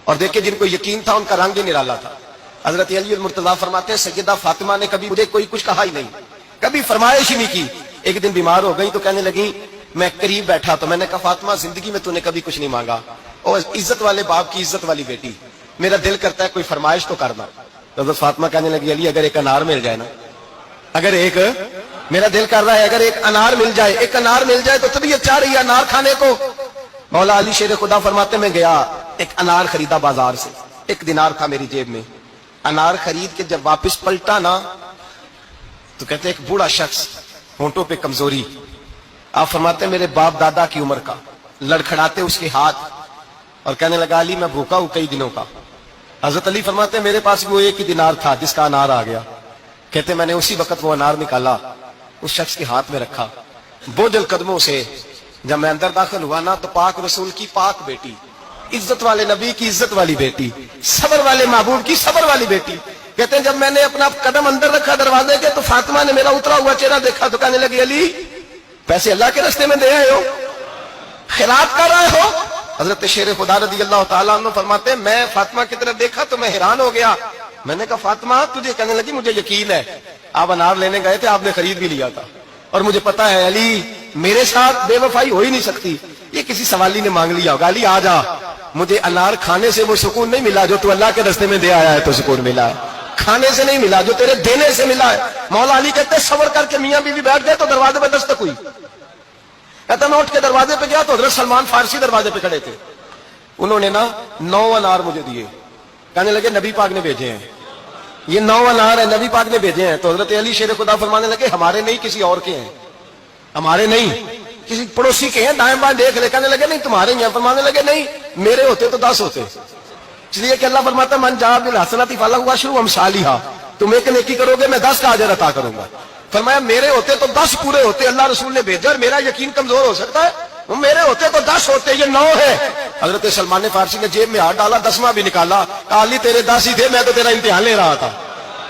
اور دیکھیں جن کو یقین تھا ان کا رنگ ہی نرالا تھا. حضرت علی المرتضیٰ فرماتے ہیں سیدہ فاطمہ نے کبھی مجھے کوئی کچھ کہا ہی نہیں, کبھی فرمائش ہی نہیں کی. ایک دن بیمار ہو گئی تو کہنے لگی, میں قریب بیٹھا تو میں نے کہا فاطمہ زندگی میں تو نے کبھی کچھ نہیں مانگا, اور عزت والے باپ کی عزت والی بیٹی, میرا دل کرتا ہے کوئی فرمائش تو کرنا. تو حضرت فاطمہ کہنے لگی علی اگر ایک انار مل جائے نا, اگر ایک, میرا دل کر رہا ہے اگر ایک انار مل جائے, ایک انار مل جائے تو طبیعت چاہ رہی ہے انار کھانے کو. مولا علی شیر خدا فرماتے میں گیا, ایک انار خریدا بازار سے, 1 دینار تھا میری جیب میں. انار خرید کے جب واپس پلٹا نا تو کہتے ایک بوڑھا شخص, ہونٹوں پہ کمزوری, آپ فرماتے میرے باپ دادا کی عمر کا, لڑکھڑاتے اس کے ہاتھ, اور کہنے لگا علی میں بھوکا ہوں کئی دنوں کا. حضرت علی فرماتے میرے پاس وہ 1 ہی دینار تھا جس کا انار آ گیا. کہتے میں نے اسی وقت وہ انار نکالا, اس شخص کے ہاتھ میں رکھا, بوجھل قدموں سے جب میں اندر داخل ہوا نا تو پاک رسول کی پاک بیٹی, عزت والے نبی کی عزت والی بیٹی, صبر والے محبوب کی صبر والی بیٹی. کہتے ہیں جب میں نے اپنا قدم اندر رکھا دروازے کے تو فاطمہ نے میرا اترا ہوا چہرہ دیکھا تو کہنے لگی علی پیسے اللہ کے راستے میں دے آئے ہو, خیرات کر رہے ہو. حضرت شیر خدا رضی اللہ تعالیٰ عنہ فرماتے ہیں میں فاطمہ کی طرف دیکھا تو میں حیران ہو گیا. میں نے کہا فاطمہ تجھے, کہنے لگی مجھے یقین ہے آپ انار لینے گئے تھے, آپ نے خرید بھی لیا تھا, اور مجھے پتا ہے علی میرے ساتھ بے وفائی ہو ہی نہیں سکتی, یہ کسی سوالی نے مانگ لیا ہوگا. علی آ جا, مجھے انار کھانے سے وہ سکون نہیں ملا جو تو اللہ کے راستے میں دے آیا ہے تو سکون ملا ہے, کھانے سے نہیں ملا جو تیرے دینے سے ملا ہے. مولا علی کہتے صبر کر کے میاں بیوی بیٹھ گئے تو دروازے پہ دستک ہوئی. کہتا میں اٹھ کے دروازے پہ گیا تو حضرت سلمان فارسی دروازے پہ کھڑے تھے. انہوں نے نا 9 انار مجھے دیے, کہنے لگے نبی پاک نے بھیجے ہیں, یہ 9 انار ہے نبی پاک نے بھیجے ہیں. تو حضرت علی شیر خدا فرمانے لگے ہمارے نہیں کسی اور کے ہیں, ہمارے نہیں کسی پڑوسی کے ہیں, دائیں بائیں دیکھ لے. کہنے لگے نہیں تمہارے ہیں. فرمانے لگے نہیں میرے ہوتے تو 10 ہوتے, اس لیے کہ اللہ فرماتا ہے من جاء بالحسنۃ فلہ عشر امثالھا, تم ایک نیکی کرو گے میں 10 کا اجر عطا کروں گا. فرمایا میرے ہوتے تو 10 پورے ہوتے, اللہ رسول نے بھیجا, اور میرا یقین کمزور ہو سکتا ہے, وہ میرے ہوتے تو 10 ہوتے, یہ 9 ہے. حضرت سلمان فارسی نے جیب میں ہاتھ ڈالا, 10واں بھی نکالا, کہا علی تیرے 10 ہی تھے, میں تو تیرا امتحان لے رہا تھا.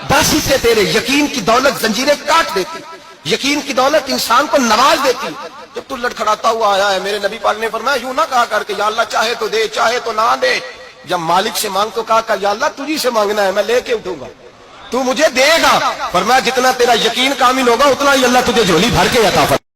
10 ہی تھے تیرے. یقین کی دولت زنجیریں کاٹ دیتی, یقین کی دولت انسان کو نواز دیتی. جب تو لڑکھڑاتا ہوا آیا ہے, میرے نبی پاک نے فرمایا یوں نہ کہا کر کے یا اللہ چاہے تو دے چاہے تو نہ دے. جب مالک سے مانگ تو کہا کہ یا اللہ تجھی سے مانگنا ہے, میں لے کے اٹھوں گا, تو مجھے دے گا. فرمایا جتنا تیرا یقین کامل ہوگا اتنا ہی اللہ تجھے جھولی بھر کے عطا فرمائے.